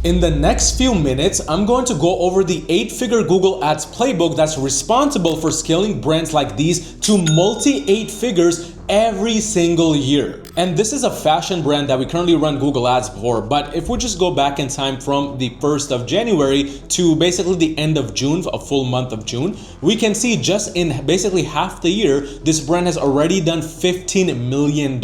In the next few minutes, I'm going to go over the 8-figure Google Ads playbook that's responsible for scaling brands like these to multi-8 figures every single year. And this is a fashion brand that we currently run Google Ads for, but if we just go back in time from the 1st of January to basically the end of June, a full month of June, we can see just in basically half the year, this brand has already done $15 million.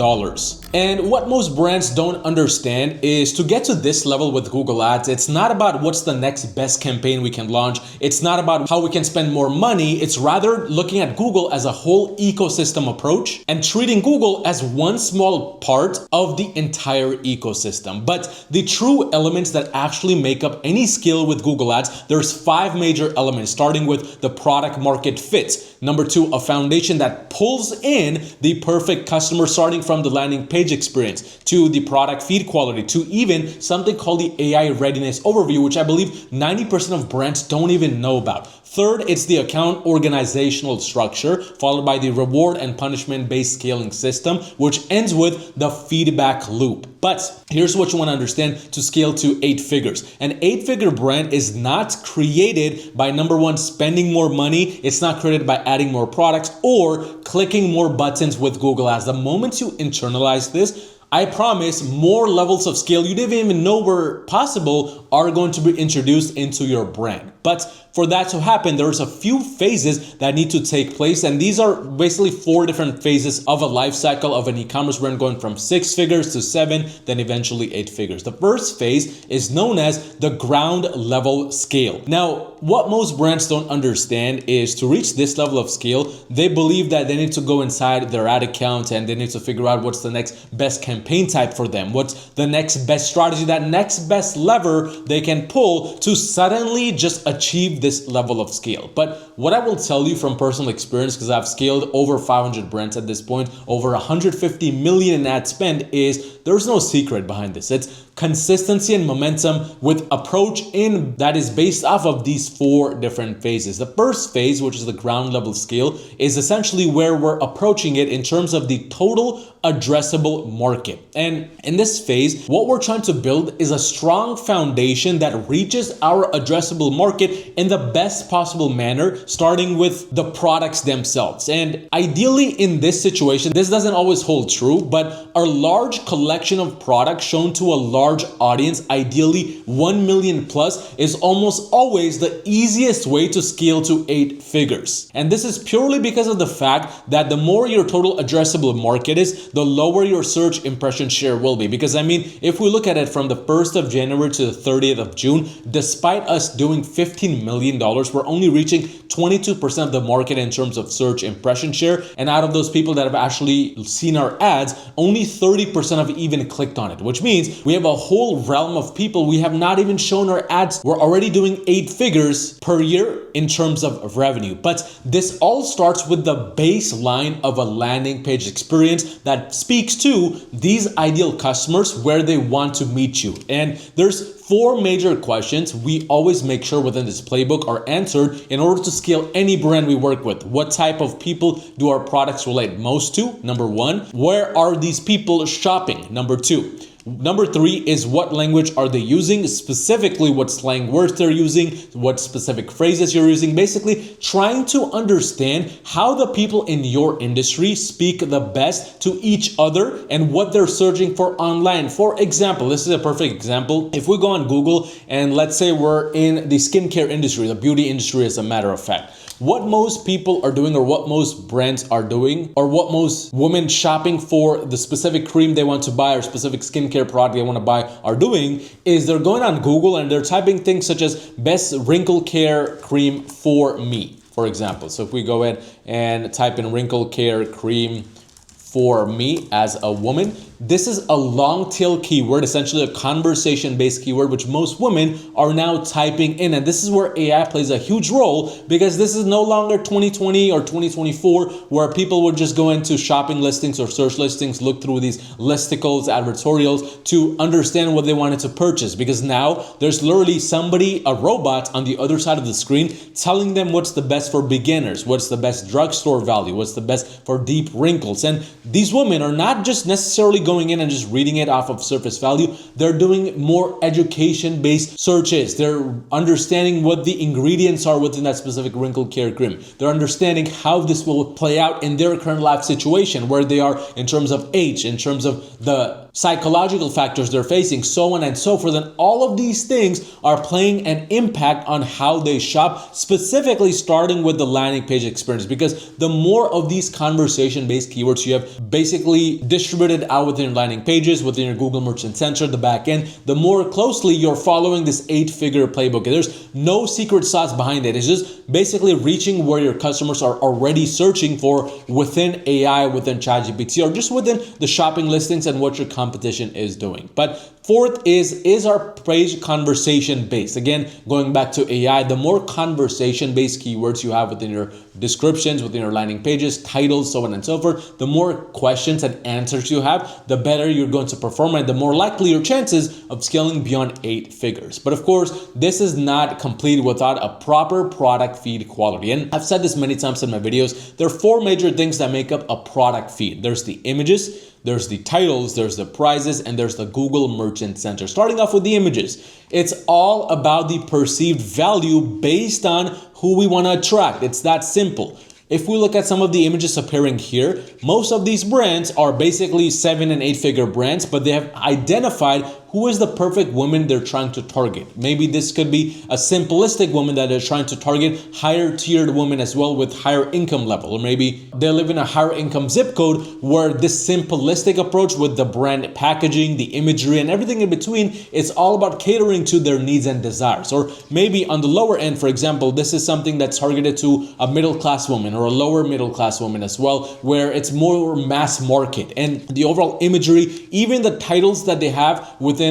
And what most brands don't understand is to get to this level with Google Ads, it's not about what's the next best campaign we can launch. It's not about how we can spend more money. It's rather looking at Google as a whole ecosystem approach and treating Google as one small part of the entire ecosystem. But the true elements that actually make up any scale with Google Ads, there's 5 major elements, starting with the product market fit. Number 2, a foundation that pulls in the perfect customer, starting from the landing page experience to the product feed quality to even something called the AI readiness overview, which I believe 90% of brands don't even know about. Third, it's the account organizational structure, followed by the reward and punishment-based scaling system, which ends with the feedback loop. But here's what you want to understand to scale to 8 figures. An 8-figure brand is not created by, number 1, spending more money. It's not created by adding more products or clicking more buttons with Google Ads. The moment you internalize this, I promise more levels of scale you didn't even know were possible are going to be introduced into your brand. But for that to happen, there's a few phases that need to take place. And these are basically 4 different phases of a life cycle of an e-commerce brand, going from 6 figures to 7, then eventually 8 figures. The first phase is known as the ground level scale. Now, what most brands don't understand is to reach this level of scale, they believe that they need to go inside their ad account and they need to figure out what's the next best campaign type for them, what's the next best strategy, that next best lever they can pull to suddenly just achieve this level of scale. But what I will tell you from personal experience, because I've scaled over 500 brands at this point, over 150 million in ad spend, is there's no secret behind this. It's consistency and momentum with approach that is based off of these 4 different phases. The first phase, which is the ground level scale, is essentially where we're approaching it in terms of the total addressable market. And in this phase, what we're trying to build is a strong foundation that reaches our addressable market in the best possible manner, starting with the products themselves. And ideally in this situation, this doesn't always hold true, but a large collection of products shown to a large audience, ideally 1 million plus, is almost always the easiest way to scale to 8 figures. And this is purely because of the fact that the more your total addressable market is, the lower your search impression share will be. Because I mean, if we look at it from the 1st of January to the 30th of June, despite us doing $15 million, we're only reaching 22% of the market in terms of search impression share. And out of those people that have actually seen our ads, only 30% have even clicked on it, which means we have a whole realm of people we have not even shown our ads. We're already doing 8 figures per year in terms of revenue. But this all starts with the baseline of a landing page experience that speaks to these ideal customers where they want to meet you. And there's 4 major questions we always make sure within this playbook are answered in order to scale any brand we work with. What type of people do our products relate most to? Number 1, where are these people shopping? Number 2, Number 3 is what language are they using, specifically what slang words they're using, what specific phrases you're using, basically trying to understand how the people in your industry speak the best to each other and what they're searching for online. For example, this is a perfect example. If we go on Google and let's say we're in the skincare industry, the beauty industry as a matter of fact, what most people are doing or what most brands are doing or what most women shopping for the specific cream they want to buy or specific skincare product they want to buy are doing is they're going on Google and they're typing things such as best wrinkle care cream for me, for example. So if we go ahead and type in wrinkle care cream for me as a woman, this is a long tail keyword, essentially a conversation-based keyword, which most women are now typing in. And this is where AI plays a huge role because this is no longer 2020 or 2024 where people would just go into shopping listings or search listings, look through these listicles, advertorials to understand what they wanted to purchase. Because now there's literally somebody, a robot on the other side of the screen telling them what's the best for beginners, what's the best drugstore value, what's the best for deep wrinkles. And these women are not just necessarily going in and just reading it off of surface value. They're doing more education-based searches. They're understanding what the ingredients are within that specific wrinkle care cream. They're understanding how this will play out in their current life situation, where they are in terms of age, in terms of the psychological factors they're facing, so on and so forth. And all of these things are playing an impact on how they shop, specifically starting with the landing page experience, because the more of these conversation-based keywords you have basically distributed out within your landing pages, within your Google Merchant Center, the back end, the more closely you're following this 8-figure playbook. There's no secret sauce behind it. It's just basically reaching where your customers are already searching for within AI, within ChatGPT, or just within the shopping listings and what your competition is doing. But fourth is our page conversation based. Again, going back to AI, the more conversation based keywords you have within your descriptions, within your landing pages, titles, so on and so forth, the more questions and answers you have, the better you're going to perform and the more likely your chances of scaling beyond 8 figures. But of course, this is not complete without a proper product feed quality. And I've said this many times in my videos, there are 4 major things that make up a product feed. There's the images, there's the titles, there's the prizes, and there's the Google Merchant Center. Starting off with the images, it's all about the perceived value based on who we want to attract. It's that simple. If we look at some of the images appearing here, most of these brands are basically 7- and 8-figure brands, but they have identified who is the perfect woman they're trying to target. Maybe this could be a simplistic woman that they're trying to target, higher tiered woman as well with higher income level, or maybe they live in a higher income zip code where this simplistic approach with the brand packaging, the imagery, and everything in between, it's all about catering to their needs and desires. Or maybe on the lower end, for example, this is something that's targeted to a middle class woman or a lower middle class woman as well, where it's more mass market, and the overall imagery, even the titles that they have within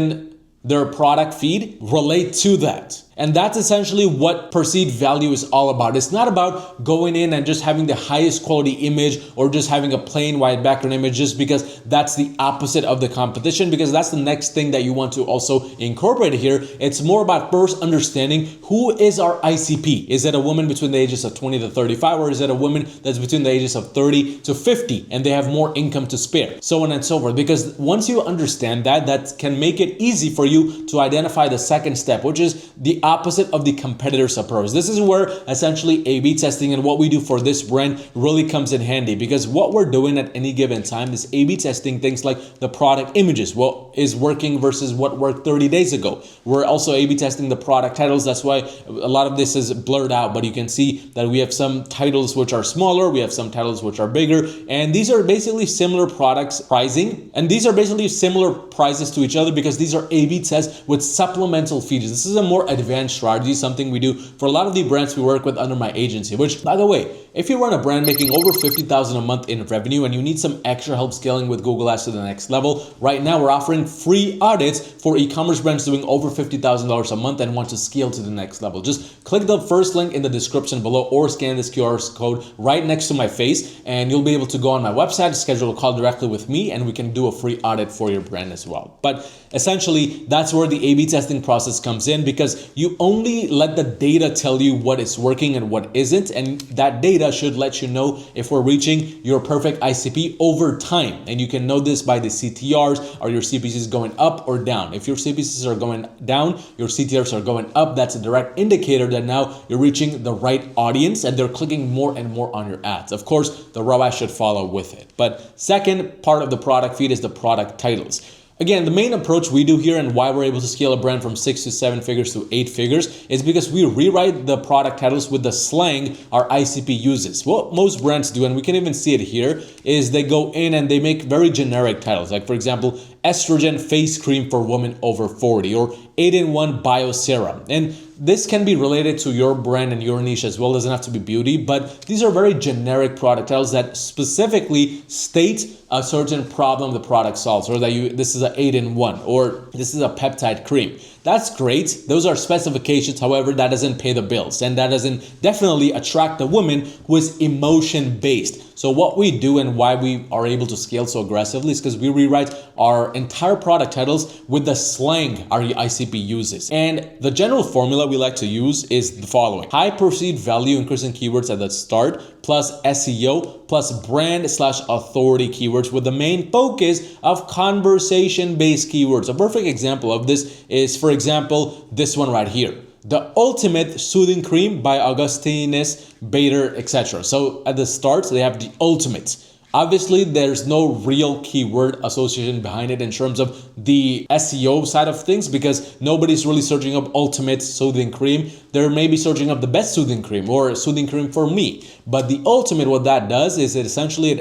their product feed relate to that. And that's essentially what perceived value is all about. It's not about going in and just having the highest quality image or just having a plain white background image just because that's the opposite of the competition, because that's the next thing that you want to also incorporate here. It's more about first understanding who is our ICP. Is it a woman between the ages of 20 to 35, or is it a woman that's between the ages of 30 to 50 and they have more income to spare, so on and so forth. Because once you understand that, that can make it easy for you to identify the second step, which is the opposite of the competitor's approach. This is where essentially A/B testing and what we do for this brand really comes in handy, because what we're doing at any given time is A/B testing things like the product images, what is working versus what worked 30 days ago. We're also A/B testing the product titles. That's why a lot of this is blurred out, but you can see that we have some titles which are smaller, we have some titles which are bigger, and these are basically similar products pricing, and these are basically similar prices to each other because these are A/B tests with supplemental features. This is a more advanced strategy, something we do for a lot of the brands we work with under my agency, which, by the way, if you run a brand making over $50,000 a month in revenue and you need some extra help scaling with Google Ads to the next level, right now we're offering free audits for e-commerce brands doing over $50,000 a month and want to scale to the next level. Just click the first link in the description below or scan this QR code right next to my face and you'll be able to go on my website, schedule a call directly with me, and we can do a free audit for your brand as well. But essentially, that's where the A/B testing process comes in, because you only let the data tell you what is working and what isn't, and that data should let you know if we're reaching your perfect ICP over time. And you can know this by the CTRs. Are your CPCs going up or down? If your CPCs are going down, your CTRs are going up, that's a direct indicator that now you're reaching the right audience and they're clicking more and more on your ads. Of course, the ROAS should follow with it. But second part of the product feed is the product titles. Again, the main approach we do here and why we're able to scale a brand from 6 to 7 figures to 8 figures is because we rewrite the product titles with the slang our ICP uses. What most brands do, and we can even see it here, is they go in and they make very generic titles. Like, for example, estrogen face cream for women over 40, or 8-in-1 bio serum. And this can be related to your brand and your niche as well. It doesn't have to be beauty, but these are very generic product titles that specifically state a certain problem the product solves, or that this is a 8-in-1, or this is a peptide cream. That's great. Those are specifications. However, that doesn't pay the bills, and that doesn't definitely attract a woman who is emotion based. So what we do and why we are able to scale so aggressively is because we rewrite our entire product titles with the slang our ICP uses. And the general formula we like to use is the following: high perceived value increasing keywords at the start, plus SEO, plus brand/authority keywords, with the main focus of conversation-based keywords. A perfect example of this is, for example, this one right here: the ultimate soothing cream by Augustinus Bader, etc. So at the start, they have the ultimate. Obviously, there's no real keyword association behind it in terms of the SEO side of things, because nobody's really searching up ultimate soothing cream. They're maybe searching up the best soothing cream or soothing cream for me. But the ultimate, what that does is it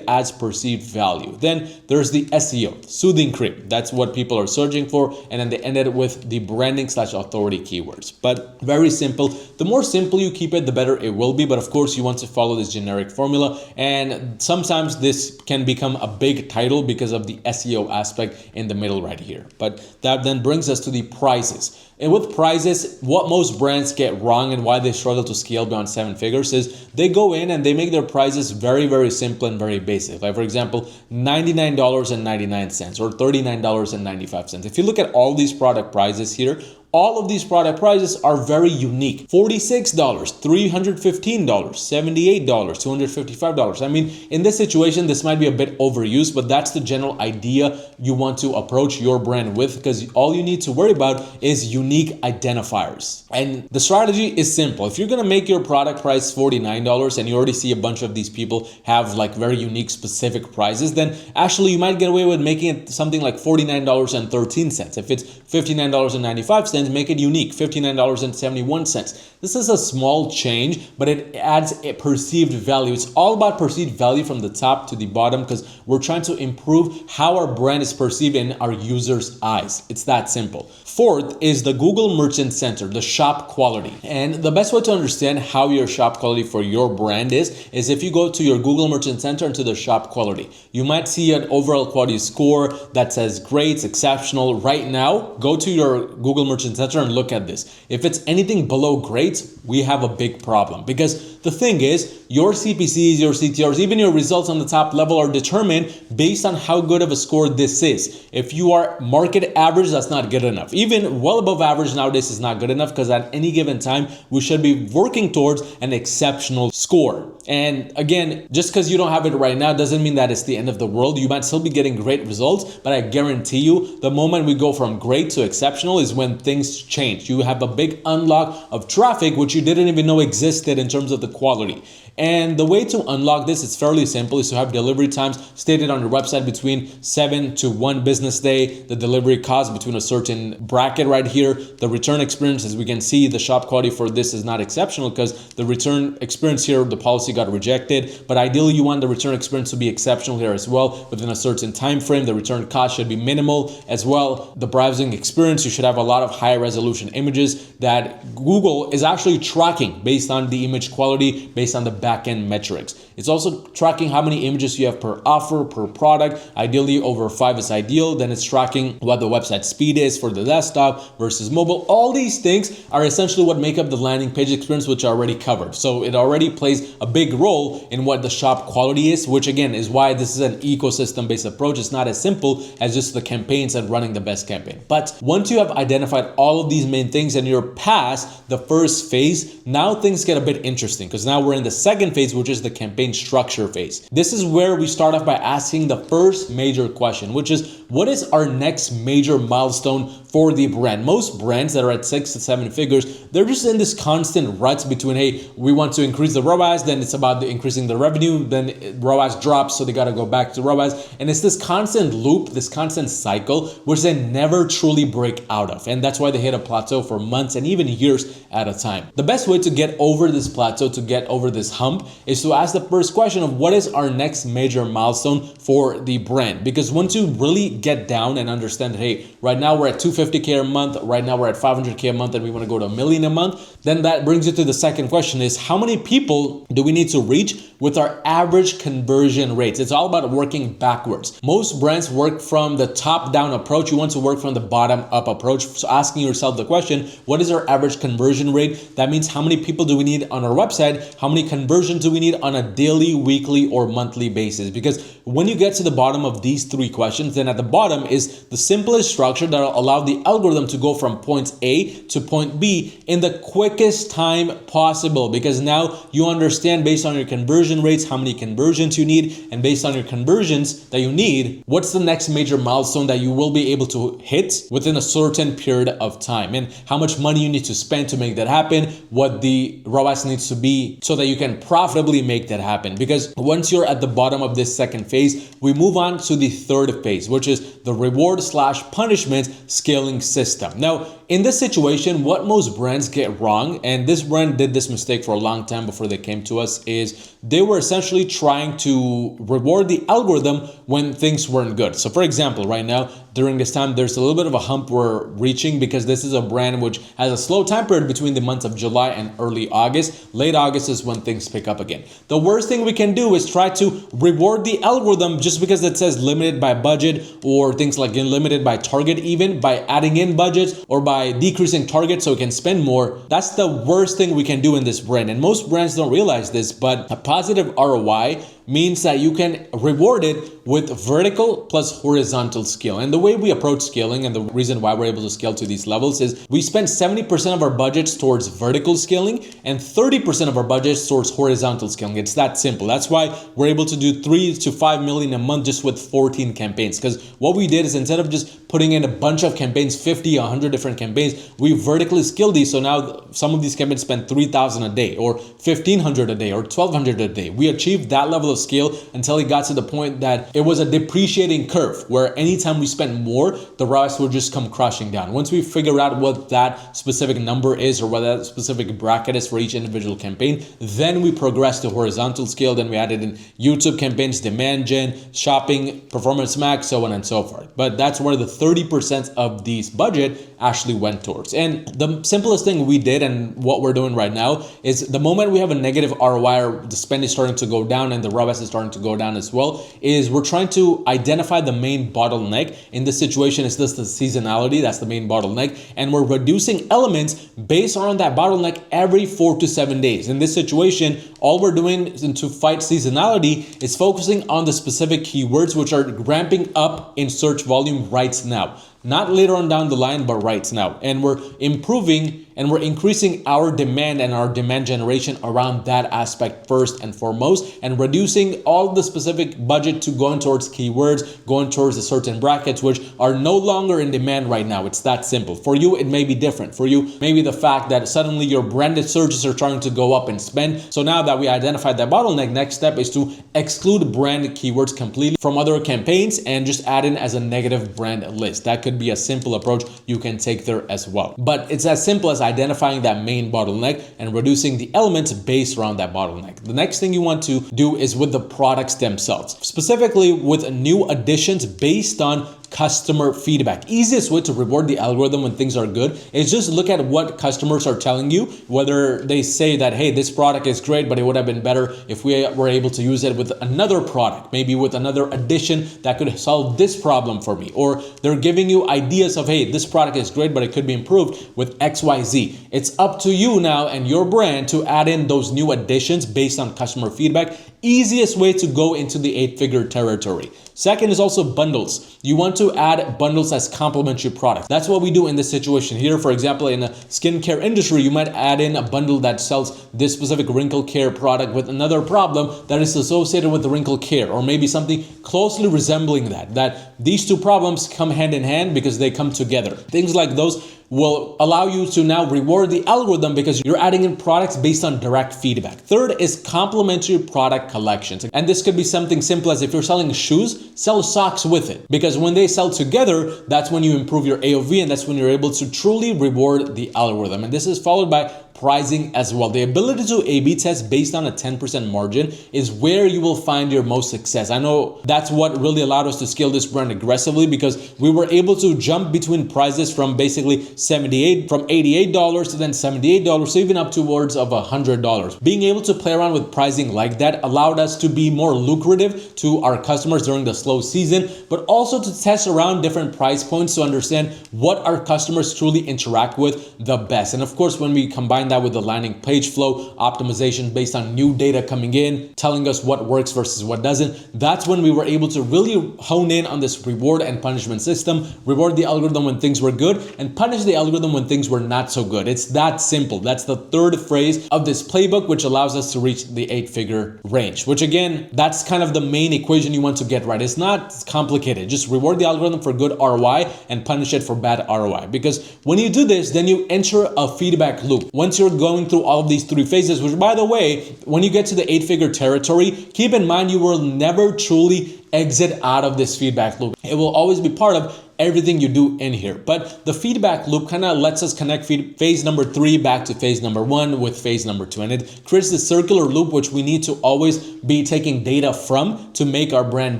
adds perceived value. Then there's the SEO, soothing cream. That's what people are searching for. And then they ended with the branding/authority keywords. But very simple. The more simple you keep it, the better it will be. But of course, you want to follow this generic formula. And sometimes this can become a big title because of the SEO aspect in the middle right here. But that then brings us to the prices. And with prices, what most brands get wrong and why they struggle to scale beyond 7 figures is they go in and they make their prices very, very simple and very basic. Like, for example, $99.99 or $39.95. If you look at all these product prices here, all of these product prices are very unique. $46, $315, $78, $255. I mean, in this situation, this might be a bit overused, but that's the general idea you want to approach your brand with, because all you need to worry about is unique identifiers. And the strategy is simple. If you're gonna make your product price $49 and you already see a bunch of these people have like very unique specific prices, then actually you might get away with making it something like $49.13. If it's $59.95, make it unique, $59.71. This is a small change, but it adds a perceived value. It's all about perceived value from the top to the bottom, because we're trying to improve how our brand is perceived in our users' eyes. It's that simple. Fourth is the Google Merchant Center, the shop quality. And the best way to understand how your shop quality for your brand is if you go to your Google Merchant Center and to the shop quality. You might see an overall quality score that says great, exceptional. Right now, go to your Google Merchant Center and look at this. If it's anything below great, we have a big problem, because the thing is, your CPCs, your CTRs, even your results on the top level are determined based on how good of a score this is. If you are market average, that's not good enough. Even well above average nowadays is not good enough, because at any given time, we should be working towards an exceptional score. And again, just because you don't have it right now doesn't mean that it's the end of the world. You might still be getting great results, but I guarantee you, the moment we go from great to exceptional is when things change. You have a big unlock of traffic, which you didn't even know existed in terms of the quality. And the way to unlock this is fairly simple, is to have delivery times stated on your website between 7 to 1 business day, the delivery cost between a certain bracket right here, the return experience. As we can see, the shop quality for this is not exceptional because the return experience here, the policy got rejected, but ideally you want the return experience to be exceptional here as well within a certain time frame. The return cost should be minimal as well. The browsing experience, you should have a lot of high resolution images that Google is actually tracking based on the image quality, based on the backend metrics. It's also tracking how many images you have per offer, per product. Ideally over 5 is ideal. Then it's tracking what the website speed is for the desktop versus mobile. All these things are essentially what make up the landing page experience, which are already covered. So it already plays a big role in what the shop quality is, which again is why this is an ecosystem based approach. It's not as simple as just the campaigns and running the best campaign. But once you have identified all of these main things and you're past the first phase, now things get a bit interesting, because now we're in the second phase, which is the campaign structure phase. This is where we start off by asking the first major question, which is, what is our next major milestone for the brand? Most brands that are at 6 to 7 figures, they're just in this constant rut between, hey, we want to increase the ROAS, then it's about increasing the revenue, then ROAS drops, so they got to go back to ROAS. And it's this constant loop, this constant cycle, which they never truly break out of. And that's why they hit a plateau for months and even years at a time. The best way to get over this plateau, to get over this hump, is to ask the first question of what is our next major milestone for the brand? Because once you really get down and understand, hey, right now we're at 250K a month, right now we're at 500K a month, and we want to go to $1 million a month, then that brings you to the second question, is how many people do we need to reach with our average conversion rates? It's all about working backwards. Most brands work from the top down approach. You want to work from the bottom up approach. So asking yourself the question, what is our average conversion rate? That means how many people do we need on our website? How many conversions do we need on a daily, weekly, or monthly basis? Because when you get to the bottom of these three questions, then at the bottom is the simplest structure that will allow the algorithm to go from point A to point B in the quickest time possible, because now you understand based on your conversion rates how many conversions you need, and based on your conversions that you need, what's the next major milestone that you will be able to hit within a certain period of time, and how much money you need to spend to make that happen, what the ROAS needs to be so that you can profitably make that happen. Because once you're at the bottom of this second phase, we move on to the third phase, which is the reward/punishment scaling system. Now, in this situation, what most brands get wrong, and this brand did this mistake for a long time before they came to us, is they were essentially trying to reward the algorithm when things weren't good. So for example, right now, during this time, there's a little bit of a hump we're reaching because this is a brand which has a slow time period between the months of July and early August. Late August is when things pick up again. The worst thing we can do is try to reward the algorithm just because it says limited by budget, or things like limited by target, even by adding in budgets or by decreasing targets so it can spend more. That's the worst thing we can do in this brand. And most brands don't realize this, but a positive ROI means that you can reward it with vertical plus horizontal scale. And the way we approach scaling, and the reason why we're able to scale to these levels, is we spend 70% of our budgets towards vertical scaling and 30% of our budgets towards horizontal scaling. It's that simple. That's why we're able to do 3 to 5 million a month just with 14 campaigns. Because what we did is, instead of just putting in a bunch of campaigns, 50, 100 different campaigns, we vertically scaled these. So now some of these campaigns spend 3,000 a day, or 1,500 a day, or 1,200 a day. We achieved that level of scale until it got to the point that it was a depreciating curve, where anytime we spent more, the ROAS would just come crashing down. Once we figure out what that specific number is, or what that specific bracket is for each individual campaign, then we progress to horizontal scale. Then we added in YouTube campaigns, demand gen, shopping, performance max, so on and so forth. But that's where the 30% of these budget actually went towards. And the simplest thing we did, and what we're doing right now, is the moment we have a negative ROI, or the spend is starting to go down and the ROAS is starting to go down as well, is we're trying to identify the main bottleneck. In this situation, it's just the seasonality. That's the main bottleneck. And we're reducing elements based on that bottleneck every 4 to 7 days. In this situation, all we're doing to fight seasonality is focusing on the specific keywords which are ramping up in search volume right now. Not later on down the line, but right now. And we're improving and we're increasing our demand and our demand generation around that aspect first and foremost, and reducing all the specific budget to going towards keywords, going towards the certain brackets which are no longer in demand right now. It's that simple. For you, it may be different. For you, maybe the fact that suddenly your branded searches are trying to go up and spend. So now that we identified that bottleneck, next step is to exclude brand keywords completely from other campaigns and just add in as a negative brand list. That could be a simple approach you can take there as well. But it's as simple as identifying that main bottleneck and reducing the elements based around that bottleneck. The next thing you want to do is with the products themselves, specifically with new additions based on customer feedback. Easiest way to reward the algorithm when things are good is just look at what customers are telling you, whether they say that, hey, this product is great, but it would have been better if we were able to use it with another product, maybe with another addition that could solve this problem for me. Or they're giving you ideas of, hey, this product is great, but it could be improved with XYZ. It's up to you now and your brand to add in those new additions based on customer feedback. Easiest way to go into the 8-figure territory. Second is also bundles. You want to add bundles as complementary products. That's what we do in this situation here. For example, in the skincare industry, you might add in a bundle that sells this specific wrinkle care product with another problem that is associated with the wrinkle care, or maybe something closely resembling that these two problems come hand in hand because they come together. Things like those will allow you to now reward the algorithm because you're adding in products based on direct feedback. Third is complementary product collections. And this could be something simple as, if you're selling shoes, sell socks with it. Because when they sell together, that's when you improve your AOV, and that's when you're able to truly reward the algorithm. And this is followed by pricing as well. The ability to A/B test based on a 10% margin is where you will find your most success. I know that's what really allowed us to scale this brand aggressively, because we were able to jump between prices from basically $88 to then $78, so even up towards of $100. Being able to play around with pricing like that allowed us to be more lucrative to our customers during the slow season, but also to test around different price points to understand what our customers truly interact with the best. And of course, when we combine combine that with the landing page flow optimization based on new data coming in, telling us what works versus what doesn't, that's when we were able to really hone in on this reward and punishment system, reward the algorithm when things were good and punish the algorithm when things were not so good. It's that simple. That's the third phrase of this playbook, which allows us to reach the 8-figure range, which again, that's kind of the main equation you want to get right. It's not complicated. Just reward the algorithm for good ROI and punish it for bad ROI. Because when you do this, then you enter a feedback loop. Once you're going through all of these 3 phases, which by the way, when you get to the 8-figure territory, keep in mind you will never truly exit out of this feedback loop. It will always be part of everything you do in here. But the feedback loop kind of lets us connect phase number 3 back to phase number 1 with phase number 2. And it creates this circular loop, which we need to always be taking data from to make our brand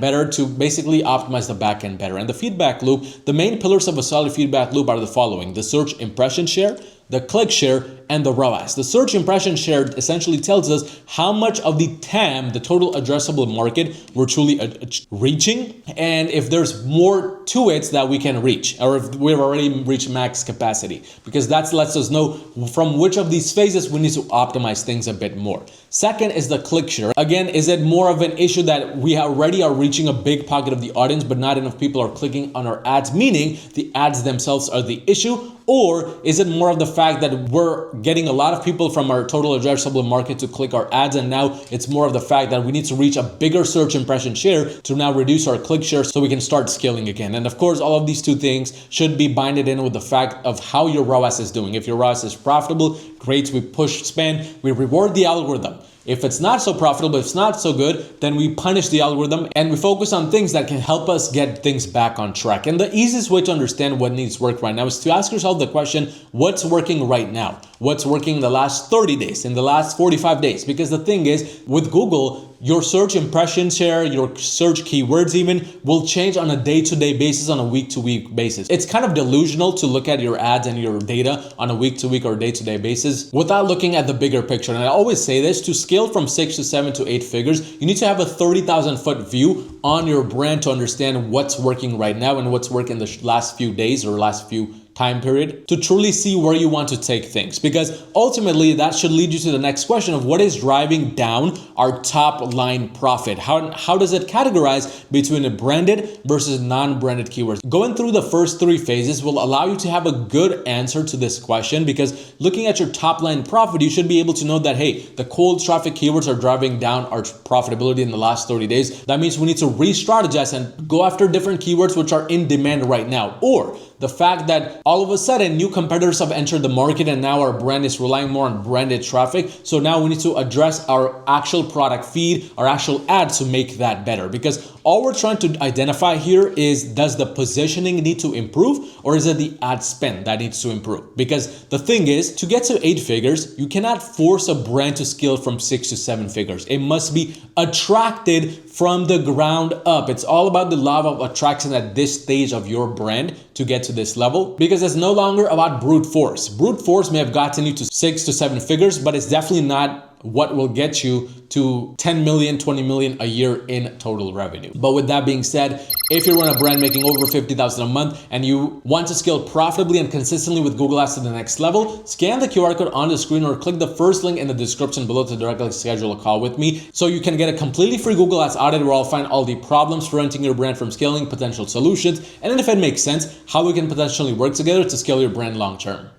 better, to basically optimize the back end better. And the feedback loop, the main pillars of a solid feedback loop are the following: the search impression share, the click share, and the ROAS. The search impression share essentially tells us how much of the TAM, the total addressable market, we're truly reaching, and if there's more to it that we can reach, or if we've already reached max capacity, because that lets us know from which of these phases we need to optimize things a bit more. Second is the click share. Again, is it more of an issue that we already are reaching a big pocket of the audience, but not enough people are clicking on our ads, meaning the ads themselves are the issue? Or is it more of the fact that we're getting a lot of people from our total addressable market to click our ads, and now it's more of the fact that we need to reach a bigger search impression share to now reduce our click share so we can start scaling again? And of course, all of these 2 things should be binded in with the fact of how your ROAS is doing. If your ROAS is profitable, great, we push spend, we reward the algorithm. If it's not so profitable, if it's not so good, then we punish the algorithm and we focus on things that can help us get things back on track. And the easiest way to understand what needs work right now is to ask yourself the question, what's working right now? What's working in the last 30 days, in the last 45 days? Because the thing is, with Google, your search impression share, your search keywords even, will change on a day-to-day basis, on a week-to-week basis. It's kind of delusional to look at your ads and your data on a week-to-week or day-to-day basis without looking at the bigger picture. And I always say this, to scale from 6 to 7 to 8 figures, you need to have a 30,000 foot view on your brand to understand what's working right now and what's working the last few days or last few time period, to truly see where you want to take things. Because ultimately that should lead you to the next question of what is driving down our top line profit. How does it categorize between a branded versus non-branded keywords? Going through the first 3 phases will allow you to have a good answer to this question, because looking at your top line profit, you should be able to know that, hey, the cold traffic keywords are driving down our profitability in the last 30 days. That means we need to re-strategize and go after different keywords which are in demand right now. Or the fact that all of a sudden new competitors have entered the market and now our brand is relying more on branded traffic. So now we need to address our actual product feed, our actual ads to make that better. Because all we're trying to identify here is, does the positioning need to improve, or is it the ad spend that needs to improve? Because the thing is, to get to 8 figures, you cannot force a brand to scale from 6 to 7 figures. It must be attracted from the ground up. It's all about the law of attraction at this stage of your brand to get to this level, because it's no longer about brute force. Brute force may have gotten you to 6 to 7 figures, but it's definitely not what will get you to 10 million, 20 million a year in total revenue. But with that being said, if you run a brand making over 50,000 a month and you want to scale profitably and consistently with Google Ads to the next level, scan the QR code on the screen or click the first link in the description below to directly schedule a call with me, so you can get a completely free Google Ads audit where I'll find all the problems preventing your brand from scaling, potential solutions, and then if it makes sense, how we can potentially work together to scale your brand long term.